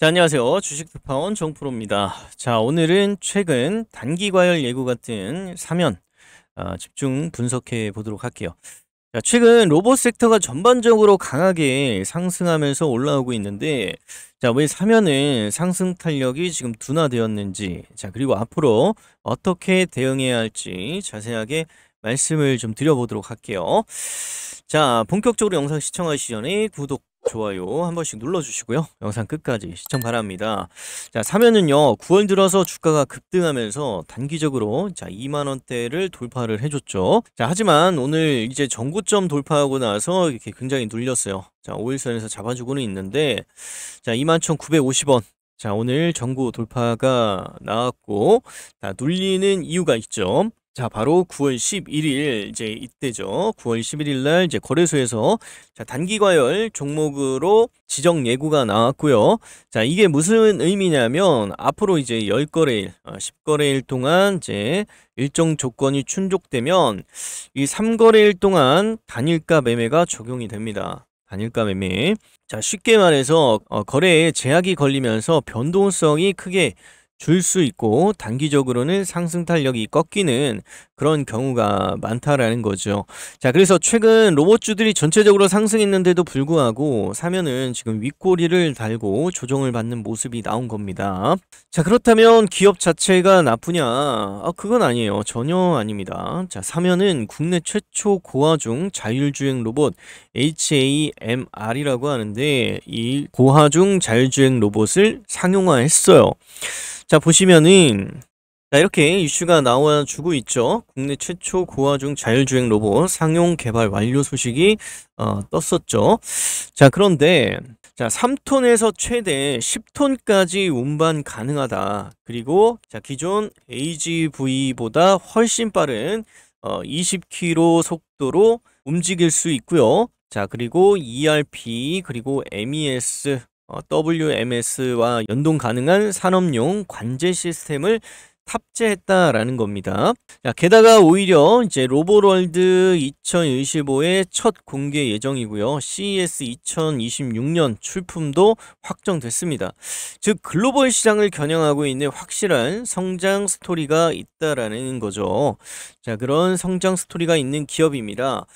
자, 안녕하세요. 주식특파원 정프로입니다. 자, 오늘은 최근 단기과열 예고 같은 사면 집중 분석해 보도록 할게요. 자, 최근 로봇 섹터가 전반적으로 강하게 상승하면서 올라오고 있는데, 자, 왜 사면은 상승 탄력이 지금 둔화되었는지, 자, 그리고 앞으로 어떻게 대응해야 할지 자세하게 말씀을 좀 드려보도록 할게요. 자, 본격적으로 영상 시청하시기 전에 구독, 좋아요 한 번씩 눌러주시고요. 영상 끝까지 시청 바랍니다. 자, 사면은요 9월 들어서 주가가 급등하면서 단기적으로 자 2만원대를 돌파를 해줬죠. 자, 하지만 오늘 이제 전고점 돌파하고 나서 이렇게 굉장히 눌렸어요. 자, 5일선에서 잡아주고는 있는데, 자 21,950원, 자 오늘 전고 돌파가 나왔고, 자 눌리는 이유가 있죠. 자, 바로 9월 11일 이제 이때죠. 9월 11일 날 이제 거래소에서 자, 단기과열 종목으로 지정 예고가 나왔고요. 자, 이게 무슨 의미냐면 앞으로 이제 10거래일, 10거래일 동안 이제 일정 조건이 충족되면 이 3거래일 동안 단일가 매매가 적용이 됩니다. 단일가 매매. 자, 쉽게 말해서 거래에 제약이 걸리면서 변동성이 크게 줄 수 있고 단기적으로는 상승 탄력이 꺾이는 그런 경우가 많다라는 거죠. 자, 그래서 최근 로봇주들이 전체적으로 상승했는데도 불구하고 사면은 지금 윗꼬리를 달고 조정을 받는 모습이 나온 겁니다. 자, 그렇다면 기업 자체가 나쁘냐? 그건 아니에요. 전혀 아닙니다. 자, 사면은 국내 최초 고하중 자율주행 로봇 HAMR이라고 하는데, 이 고하중 자율주행 로봇을 상용화했어요. 자, 보시면은 자, 이렇게 이슈가 나와주고 있죠. 국내 최초 고하중 자율주행 로봇 상용 개발 완료 소식이 떴었죠. 자, 그런데 자 3톤에서 최대 10톤까지 운반 가능하다. 그리고 자 기존 AGV보다 훨씬 빠른 20km 속도로 움직일 수 있고요. 자, 그리고 ERP 그리고 MES WMS와 연동 가능한 산업용 관제 시스템을 탑재했다라는 겁니다. 자, 게다가 오히려 이제 로봇월드 2025의 첫 공개 예정이고요. CES 2026년 출품도 확정됐습니다. 즉 글로벌 시장을 겨냥하고 있는 확실한 성장 스토리가 있다라는 거죠. 자, 그런 성장 스토리가 있는 기업입니다.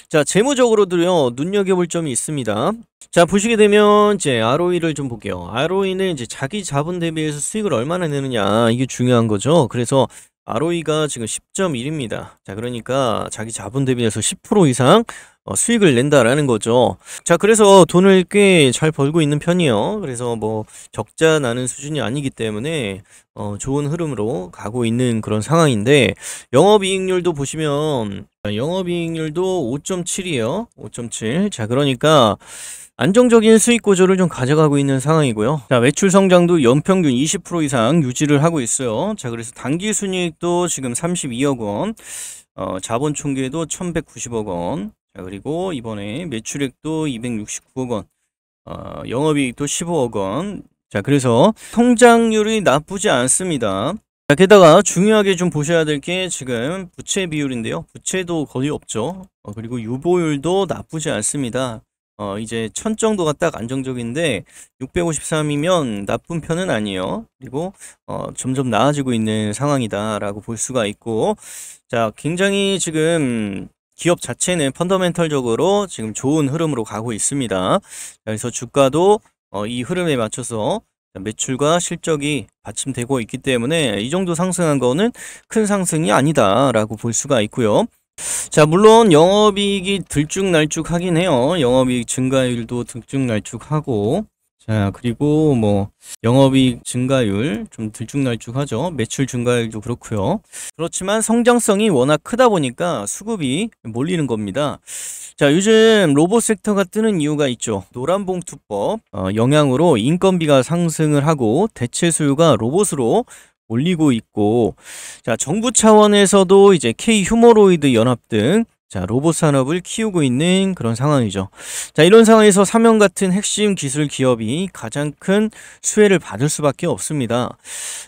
자, 재무적으로도요 눈여겨볼 점이 있습니다. 자, 보시게 되면 이제 ROE를 좀 볼게요. ROE는 이제 자기 자본 대비해서 수익을 얼마나 내느냐, 이게 중요한 거죠. 그래서 ROE가 지금 10.1입니다. 자, 그러니까 자기 자본 대비해서 10% 이상 수익을 낸다라는 거죠. 자, 그래서 돈을 꽤 잘 벌고 있는 편이에요. 그래서 뭐 적자 나는 수준이 아니기 때문에 좋은 흐름으로 가고 있는 그런 상황인데, 영업이익률도 보시면 영업이익률도 5.7이에요. 5.7. 자, 그러니까 안정적인 수익 구조를 좀 가져가고 있는 상황이고요. 자, 매출 성장도 연평균 20% 이상 유지를 하고 있어요. 자, 그래서 단기 순이익도 지금 32억 원, 자본 총계도 1190억 원, 자, 그리고 이번에 매출액도 269억 원, 영업이익도 15억 원. 자, 그래서 성장률이 나쁘지 않습니다. 자, 게다가 중요하게 좀 보셔야 될 게 지금 부채 비율인데요. 부채도 거의 없죠. 그리고 유보율도 나쁘지 않습니다. 이제 1000 정도가 딱 안정적인데 653이면 나쁜 편은 아니에요. 그리고 점점 나아지고 있는 상황이다라고 볼 수가 있고, 자, 굉장히 지금 기업 자체는 펀더멘털적으로 지금 좋은 흐름으로 가고 있습니다. 그래서 주가도 이 흐름에 맞춰서 매출과 실적이 받침되고 있기 때문에 이 정도 상승한 거는 큰 상승이 아니다라고 볼 수가 있고요. 자, 물론 영업이익이 들쭉날쭉하긴 해요. 영업이익 증가율도 들쭉날쭉하고, 자, 그리고 뭐 영업이익 증가율 좀 들쭉날쭉하죠. 매출 증가율도 그렇고요. 그렇지만 성장성이 워낙 크다 보니까 수급이 몰리는 겁니다. 자, 요즘 로봇 섹터가 뜨는 이유가 있죠. 노란봉투법 영향으로 인건비가 상승을 하고 대체 수요가 로봇으로 올리고 있고, 자, 정부 차원에서도 이제 K 휴머로이드 연합 등 자, 로봇 산업을 키우고 있는 그런 상황이죠. 자, 이런 상황에서 사면 같은 핵심 기술 기업이 가장 큰 수혜를 받을 수밖에 없습니다.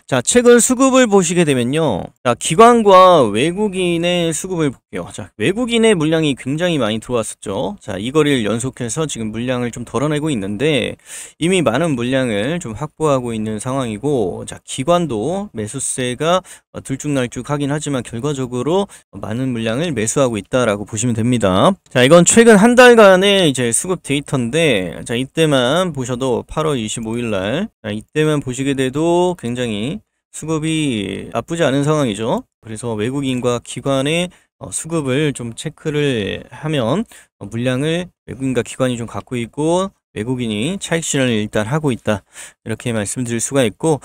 자, 최근 수급을 보시게 되면요. 자, 기관과 외국인의 수급을 볼게요. 볼게요. 자, 외국인의 물량이 굉장히 많이 들어왔었죠. 자, 이 거리를 연속해서 지금 물량을 좀 덜어내고 있는데 이미 많은 물량을 좀 확보하고 있는 상황이고, 자, 기관도 매수세가 들쭉날쭉하긴 하지만 결과적으로 많은 물량을 매수하고 있다라고 보시면 됩니다. 자, 이건 최근 한 달간의 이제 수급 데이터인데, 자, 이때만 보셔도 8월 25일 날, 자, 이때만 보시게 돼도 굉장히 수급이 나쁘지 않은 상황이죠. 그래서 외국인과 기관의 수급을 좀 체크를 하면 물량을 외국인과 기관이 좀 갖고 있고 외국인이 차익 실현을 일단 하고 있다, 이렇게 말씀드릴 수가 있고,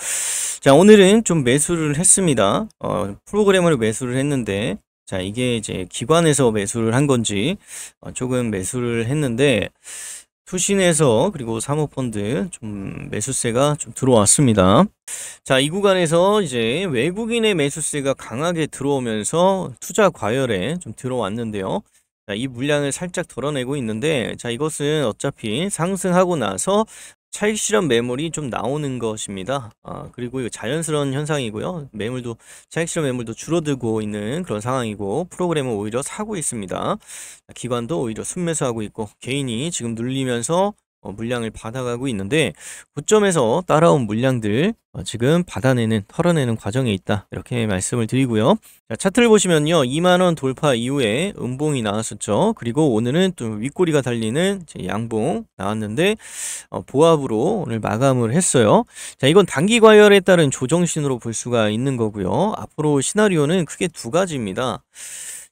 자, 오늘은 좀 매수를 했습니다. 프로그래머를 매수를 했는데, 자, 이게 이제 기관에서 매수를 한 건지 조금 매수를 했는데 투신에서 그리고 사모펀드 좀 매수세가 좀 들어왔습니다. 자, 이 구간에서 이제 외국인의 매수세가 강하게 들어오면서 투자 과열에 좀 들어왔는데요. 자, 이 물량을 살짝 덜어내고 있는데, 자, 이것은 어차피 상승하고 나서 차익 실현 매물이 좀 나오는 것입니다. 그리고 이거 자연스러운 현상이고요. 매물도, 차익 실현 매물도 줄어들고 있는 그런 상황이고, 프로그램은 오히려 사고 있습니다. 기관도 오히려 순매수하고 있고, 개인이 지금 눌리면서 물량을 받아가고 있는데, 고점에서 따라온 물량들 지금 털어내는 과정에 있다, 이렇게 말씀을 드리고요. 자, 차트를 보시면요, 2만원 돌파 이후에 음봉이 나왔었죠. 그리고 오늘은 또 윗꼬리가 달리는 양봉 나왔는데 보합으로 오늘 마감을 했어요. 자, 이건 단기 과열에 따른 조정신으로 볼 수가 있는 거고요. 앞으로 시나리오는 크게 두 가지입니다.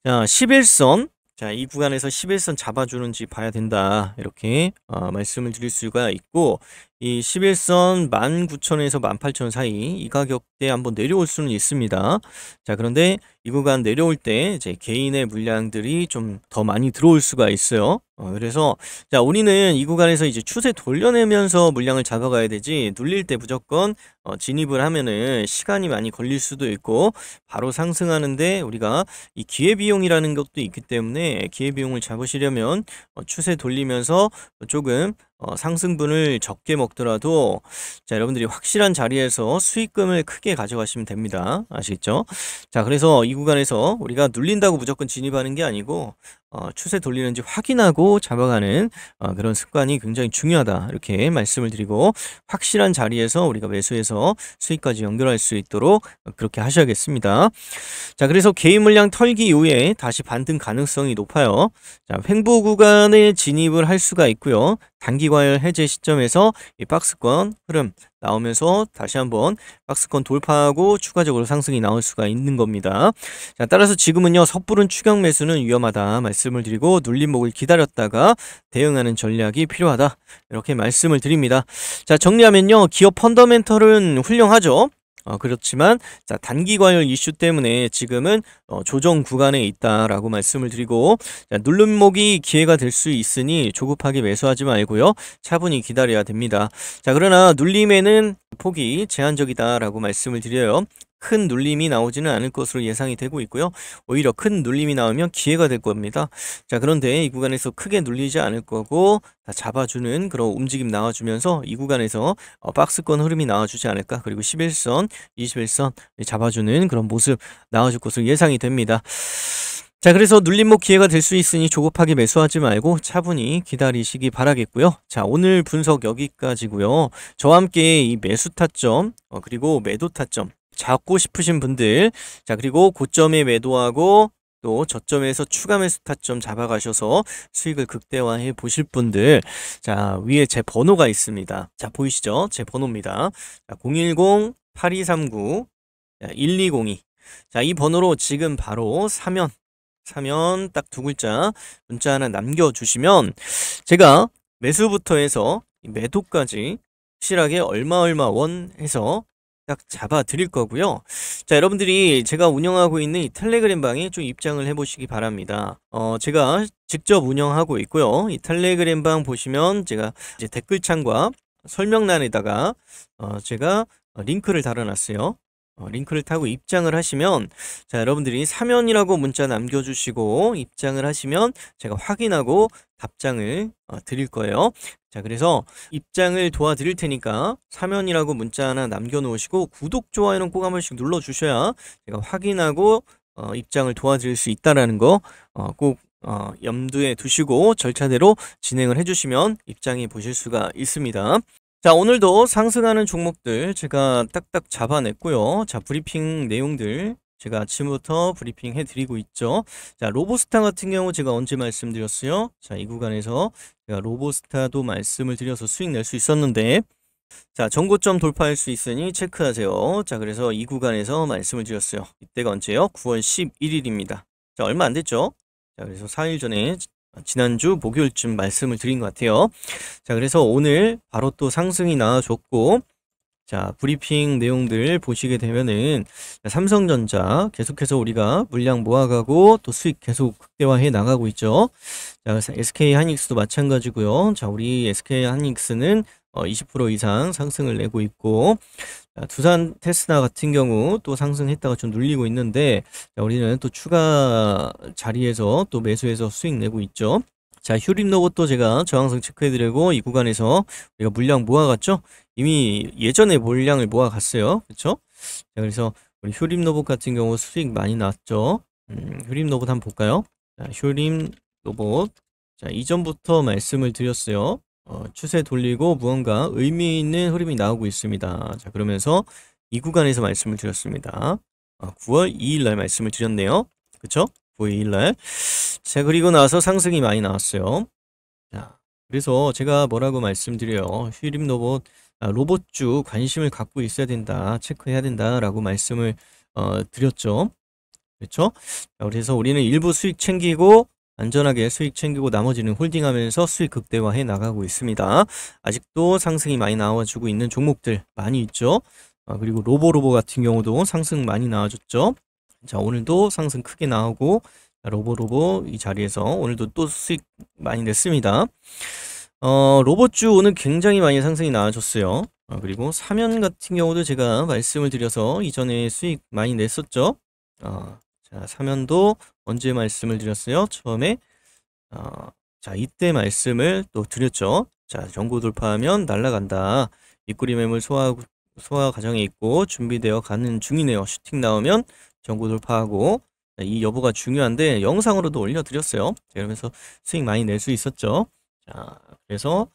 자, 11선, 자, 이 구간에서 11선 잡아주는지 봐야 된다, 이렇게 말씀을 드릴 수가 있고, 이 11선 19,000에서 18,000 사이 이 가격대에 한번 내려올 수는 있습니다. 자, 그런데 이 구간 내려올 때 이제 개인의 물량들이 좀 더 많이 들어올 수가 있어요. 그래서 자, 우리는 이 구간에서 이제 추세 돌려내면서 물량을 잡아가야 되지, 눌릴 때 무조건 진입을 하면은 시간이 많이 걸릴 수도 있고, 바로 상승하는데 우리가 이 기회비용이라는 것도 있기 때문에 기회비용을 잡으시려면 추세 돌리면서 조금 상승분을 적게 먹더라도, 자, 여러분들이 확실한 자리에서 수익금을 크게 가져가시면 됩니다. 아시겠죠? 자, 그래서 이 구간에서 우리가 눌린다고 무조건 진입하는 게 아니고 추세 돌리는지 확인하고 잡아가는 그런 습관이 굉장히 중요하다, 이렇게 말씀을 드리고, 확실한 자리에서 우리가 매수해서 수익까지 연결할 수 있도록 그렇게 하셔야겠습니다. 자, 그래서 개인 물량 털기 이후에 다시 반등 가능성이 높아요. 자, 횡보 구간에 진입을 할 수가 있고요. 단기 과열 해제 시점에서 이 박스권 흐름 나오면서 다시 한번 박스권 돌파하고 추가적으로 상승이 나올 수가 있는 겁니다. 자, 따라서 지금은요, 섣부른 추격 매수는 위험하다 말씀을 드리고, 눌림목을 기다렸다가 대응하는 전략이 필요하다, 이렇게 말씀을 드립니다. 자, 정리하면요, 기업 펀더멘털은 훌륭하죠. 그렇지만 자, 단기 과열 이슈 때문에 지금은 조정 구간에 있다라고 말씀을 드리고, 자, 눌림목이 기회가 될 수 있으니 조급하게 매수하지 말고요, 차분히 기다려야 됩니다. 자, 그러나 눌림에는 폭이 제한적이다라고 말씀을 드려요. 큰 눌림이 나오지는 않을 것으로 예상이 되고 있고요. 오히려 큰 눌림이 나오면 기회가 될 겁니다. 자, 그런데 이 구간에서 크게 눌리지 않을 거고 다 잡아주는 그런 움직임 나와주면서 이 구간에서 박스권 흐름이 나와주지 않을까. 그리고 11선, 21선 잡아주는 그런 모습 나와줄 것으로 예상이 됩니다. 자, 그래서 눌림목 기회가 될 수 있으니 조급하게 매수하지 말고 차분히 기다리시기 바라겠고요. 자, 오늘 분석 여기까지고요. 저와 함께 이 매수 타점 그리고 매도 타점 잡고 싶으신 분들, 자, 그리고 고점에 매도하고 또 저점에서 추가 매수 타점 잡아가셔서 수익을 극대화해 보실 분들, 자, 위에 제 번호가 있습니다. 자, 보이시죠? 제 번호입니다. 010-8239-1202. 자, 이 번호로 지금 바로 사면 딱 두 글자 문자 하나 남겨주시면 제가 매수부터 해서 매도까지 확실하게 얼마 원 해서 딱 잡아 드릴 거고요. 자, 여러분들이 제가 운영하고 있는 이 텔레그램 방에 좀 입장을 해 보시기 바랍니다. 제가 직접 운영하고 있고요. 이 텔레그램 방 보시면 제가 이제 댓글창과 설명란에다가 제가 링크를 달아놨어요. 링크를 타고 입장을 하시면, 자, 여러분들이 사면이라고 문자 남겨주시고 입장을 하시면 제가 확인하고 답장을 드릴 거예요. 자, 그래서 입장을 도와드릴 테니까 사면이라고 문자 하나 남겨놓으시고 구독, 좋아요는 꼭 한 번씩 눌러주셔야 제가 확인하고 입장을 도와드릴 수 있다라는 거 꼭 염두에 두시고 절차대로 진행을 해주시면 입장해 보실 수가 있습니다. 자, 오늘도 상승하는 종목들 제가 딱딱 잡아냈고요. 자, 브리핑 내용들 제가 아침부터 브리핑 해드리고 있죠. 자, 로보스타 같은 경우 제가 언제 말씀드렸어요? 자, 이 구간에서 제가 로보스타도 말씀을 드려서 수익 낼 수 있었는데, 자, 전고점 돌파할 수 있으니 체크하세요. 자, 그래서 이 구간에서 말씀을 드렸어요. 이때가 언제요? 9월 11일입니다. 자, 얼마 안 됐죠? 자, 그래서 4일 전에 지난주 목요일쯤 말씀을 드린 것 같아요. 자, 그래서 오늘 바로 또 상승이 나와줬고, 자, 브리핑 내용들 보시게 되면은 삼성전자 계속해서 우리가 물량 모아가고 또 수익 계속 극대화해 나가고 있죠. 자, 그래서 SK하이닉스도 마찬가지고요. 자, 우리 SK하이닉스는 20% 이상 상승을 내고 있고, 자, 두산 테스나 같은 경우 또 상승했다가 좀 눌리고 있는데, 자, 우리는 또 추가 자리에서 또 매수해서 수익 내고 있죠. 자, 휴림로봇도 제가 저항성 체크해드리고 이 구간에서 우리가 물량 모아갔죠. 이미 예전에 물량을 모아갔어요. 그렇죠? 자, 그래서 우리 휴림로봇 같은 경우 수익 많이 났죠. 휴림로봇 한번 볼까요? 자, 휴림로봇. 자, 이전부터 말씀을 드렸어요. 추세 돌리고 무언가 의미 있는 흐름이 나오고 있습니다. 자, 그러면서 이 구간에서 말씀을 드렸습니다. 9월 2일 날 말씀을 드렸네요. 그쵸? 9월 2일 날. 자, 그리고 나서 상승이 많이 나왔어요. 자, 그래서 제가 뭐라고 말씀드려요. 휴림로봇, 로봇주 관심을 갖고 있어야 된다. 체크해야 된다라고 말씀을 드렸죠. 그렇죠? 자, 그래서 우리는 일부 수익 챙기고 안전하게 수익 챙기고 나머지는 홀딩하면서 수익 극대화해 나가고 있습니다. 아직도 상승이 많이 나와주고 있는 종목들 많이 있죠. 그리고 로보 같은 경우도 상승 많이 나와줬죠. 자, 오늘도 상승 크게 나오고 로보 이 자리에서 오늘도 또 수익 많이 냈습니다. 로봇주 오늘 굉장히 많이 상승이 나와줬어요. 그리고 사면 같은 경우도 제가 말씀을 드려서 이전에 수익 많이 냈었죠. 자, 사면도 언제 말씀을 드렸어요? 처음에 자, 이때 말씀을 또 드렸죠. 자, 전고 돌파하면 날아간다. 윗꼬리 매물 소화 과정에 있고 준비되어 가는 중이네요. 슈팅 나오면 전고 돌파하고, 이 여부가 중요한데 영상으로도 올려드렸어요. 그러면서 수익 많이 낼 수 있었죠. 자, 그래서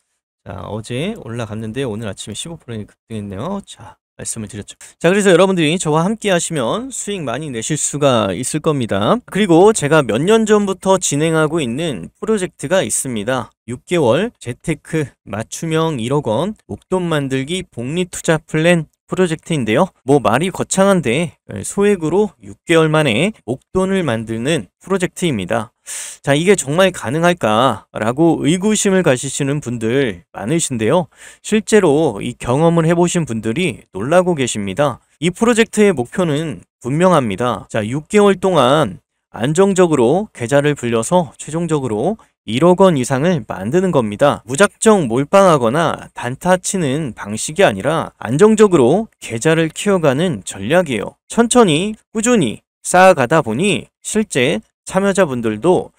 자, 어제 올라갔는데 오늘 아침에 15% 급등했네요. 자, 말씀을 드렸죠. 자, 그래서 여러분들이 저와 함께 하시면 수익 많이 내실 수가 있을 겁니다. 그리고 제가 몇 년 전부터 진행하고 있는 프로젝트가 있습니다. 6개월 재테크 맞춤형 1억 원 목돈 만들기 복리투자 플랜 프로젝트인데요. 뭐 말이 거창한데 소액으로 6개월 만에 목돈을 만드는 프로젝트입니다. 자, 이게 정말 가능할까라고 의구심을 가지시는 분들 많으신데요. 실제로 이 경험을 해보신 분들이 놀라고 계십니다. 이 프로젝트의 목표는 분명합니다. 자, 6개월 동안 안정적으로 계좌를 불려서 최종적으로 1억 원 이상을 만드는 겁니다. 무작정 몰빵하거나 단타 치는 방식이 아니라 안정적으로 계좌를 키워가는 전략이에요. 천천히 꾸준히 쌓아가다 보니 실제 참여자분들도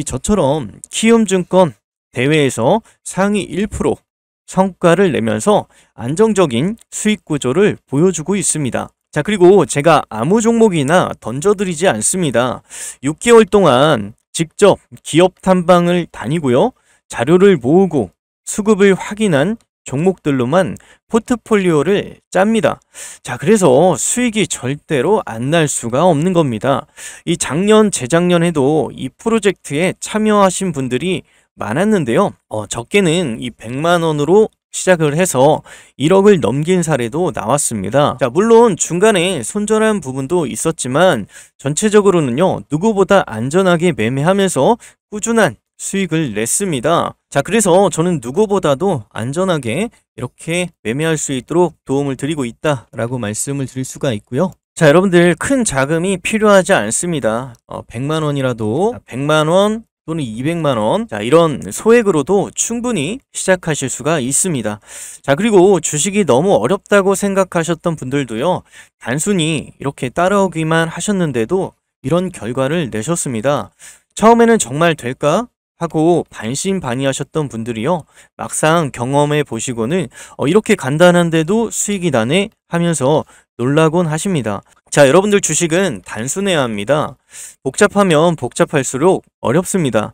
저처럼 키움증권 대회에서 상위 1% 성과를 내면서 안정적인 수익 구조를 보여주고 있습니다. 자, 그리고 제가 아무 종목이나 던져드리지 않습니다. 6개월 동안 직접 기업 탐방을 다니고요. 자료를 모으고 수급을 확인한 종목들로만 포트폴리오를 짭니다. 자, 그래서 수익이 절대로 안 날 수가 없는 겁니다. 이 작년, 재작년에도 이 프로젝트에 참여하신 분들이 많았는데요. 적게는 이 100만 원으로 시작을 해서 1억을 넘긴 사례도 나왔습니다. 자, 물론 중간에 손절한 부분도 있었지만 전체적으로는요, 누구보다 안전하게 매매하면서 꾸준한 수익을 냈습니다. 자, 그래서 저는 누구보다도 안전하게 이렇게 매매할 수 있도록 도움을 드리고 있다라고 말씀을 드릴 수가 있고요. 자, 여러분들 큰 자금이 필요하지 않습니다. 100만 원이라도 100만 원 또는 200만 원, 자, 이런 소액으로도 충분히 시작하실 수가 있습니다. 자, 그리고 주식이 너무 어렵다고 생각하셨던 분들도요, 단순히 이렇게 따라오기만 하셨는데도 이런 결과를 내셨습니다. 처음에는 정말 될까 하고 반신반의하셨던 분들이요, 막상 경험해 보시고는 이렇게 간단한데도 수익이 나네 하면서 놀라곤 하십니다. 자, 여러분들 주식은 단순해야 합니다. 복잡하면 복잡할수록 어렵습니다.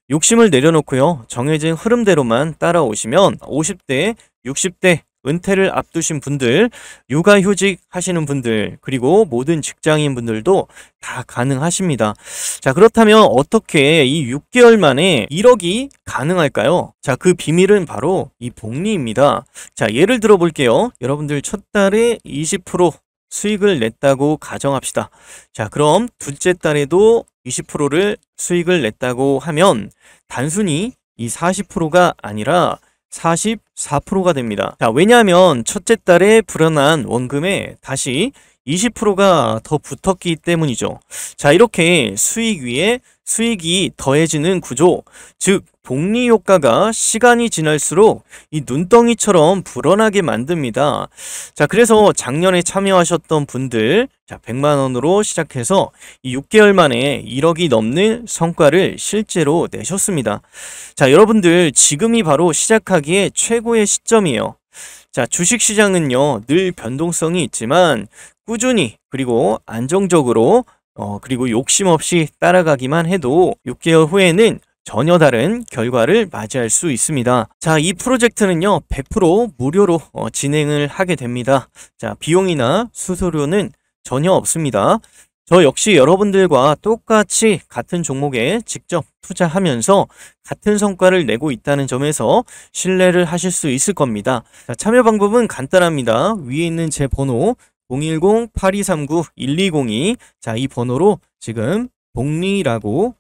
욕심을 내려놓고요. 정해진 흐름대로만 따라오시면 50대, 60대 은퇴를 앞두신 분들, 육아휴직 하시는 분들, 그리고 모든 직장인 분들도 다 가능하십니다. 자, 그렇다면 어떻게 이 6개월 만에 1억이 가능할까요? 자, 그 비밀은 바로 이 복리입니다. 자, 예를 들어 볼게요. 여러분들 첫 달에 20% 수익을 냈다고 가정합시다. 자, 그럼 둘째 달에도 20%를 수익을 냈다고 하면 단순히 이 40%가 아니라 44%가 됩니다. 자, 왜냐하면 첫째 달에 불어난 원금에 다시 20%가 더 붙었기 때문이죠. 자, 이렇게 수익 위에 수익이 더해지는 구조, 즉 복리 효과가 시간이 지날수록 이 눈덩이처럼 불어나게 만듭니다. 자, 그래서 작년에 참여하셨던 분들, 자, 100만 원으로 시작해서 이 6개월 만에 1억이 넘는 성과를 실제로 내셨습니다. 자, 여러분들 지금이 바로 시작하기에 최고의 시점이에요. 자, 주식시장은요, 늘 변동성이 있지만 꾸준히 그리고 안정적으로 그리고 욕심 없이 따라가기만 해도 6개월 후에는 전혀 다른 결과를 맞이할 수 있습니다. 자, 이 프로젝트는요, 100% 무료로 진행을 하게 됩니다. 자, 비용이나 수수료는 전혀 없습니다. 저 역시 여러분들과 똑같이 같은 종목에 직접 투자하면서 같은 성과를 내고 있다는 점에서 신뢰를 하실 수 있을 겁니다. 자, 참여 방법은 간단합니다. 위에 있는 제 번호 010-8239-1202, 자, 이 번호로 지금 복리라고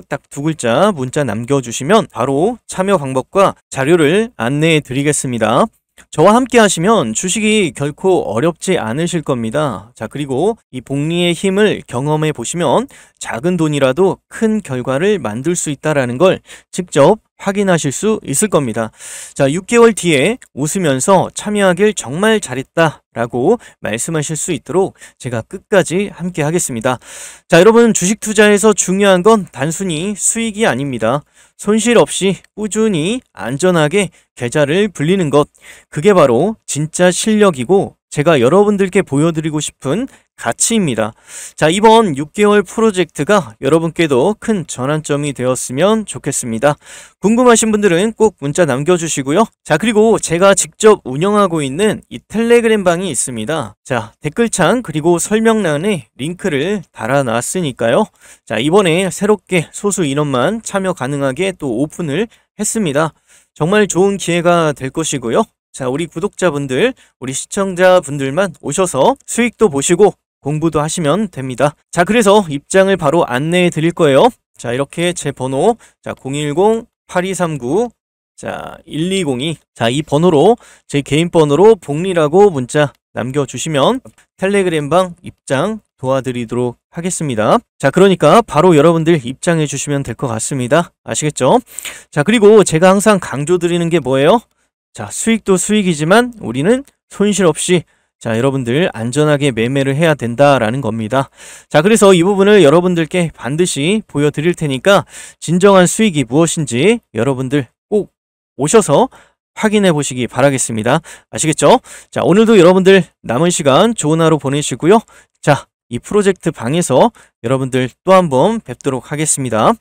딱 두 글자 문자 남겨주시면 바로 참여 방법과 자료를 안내해 드리겠습니다. 저와 함께 하시면 주식이 결코 어렵지 않으실 겁니다. 자, 그리고 이 복리의 힘을 경험해 보시면 작은 돈이라도 큰 결과를 만들 수 있다는 걸 직접 확인하실 수 있을 겁니다. 자, 6개월 뒤에 웃으면서 참여하길 정말 잘했다 라고 말씀하실 수 있도록 제가 끝까지 함께 하겠습니다. 자, 여러분, 주식 투자에서 중요한 건 단순히 수익이 아닙니다. 손실 없이 꾸준히 안전하게 계좌를 불리는 것, 그게 바로 진짜 실력이고 제가 여러분들께 보여드리고 싶은 가치입니다. 자, 이번 6개월 프로젝트가 여러분께도 큰 전환점이 되었으면 좋겠습니다. 궁금하신 분들은 꼭 문자 남겨주시고요. 자, 그리고 제가 직접 운영하고 있는 이 텔레그램 방이 있습니다. 자, 댓글창 그리고 설명란에 링크를 달아놨으니까요. 자, 이번에 새롭게 소수 인원만 참여 가능하게 또 오픈을 했습니다. 정말 좋은 기회가 될 것이고요. 자, 우리 구독자분들, 우리 시청자분들만 오셔서 수익도 보시고 공부도 하시면 됩니다. 자, 그래서 입장을 바로 안내해 드릴 거예요. 자, 이렇게 제 번호, 자, 010-8239, 자, 1202, 자, 이 번호로, 제 개인 번호로 복리라고 문자 남겨주시면 텔레그램방 입장 도와드리도록 하겠습니다. 자, 그러니까 바로 여러분들 입장해 주시면 될 것 같습니다. 아시겠죠? 자, 그리고 제가 항상 강조드리는 게 뭐예요? 자, 수익도 수익이지만 우리는 손실 없이, 자, 여러분들 안전하게 매매를 해야 된다라는 겁니다. 자, 그래서 이 부분을 여러분들께 반드시 보여드릴 테니까 진정한 수익이 무엇인지 여러분들 꼭 오셔서 확인해 보시기 바라겠습니다. 아시겠죠? 자, 오늘도 여러분들 남은 시간 좋은 하루 보내시고요. 자, 이 프로젝트 방에서 여러분들 또 한번 뵙도록 하겠습니다.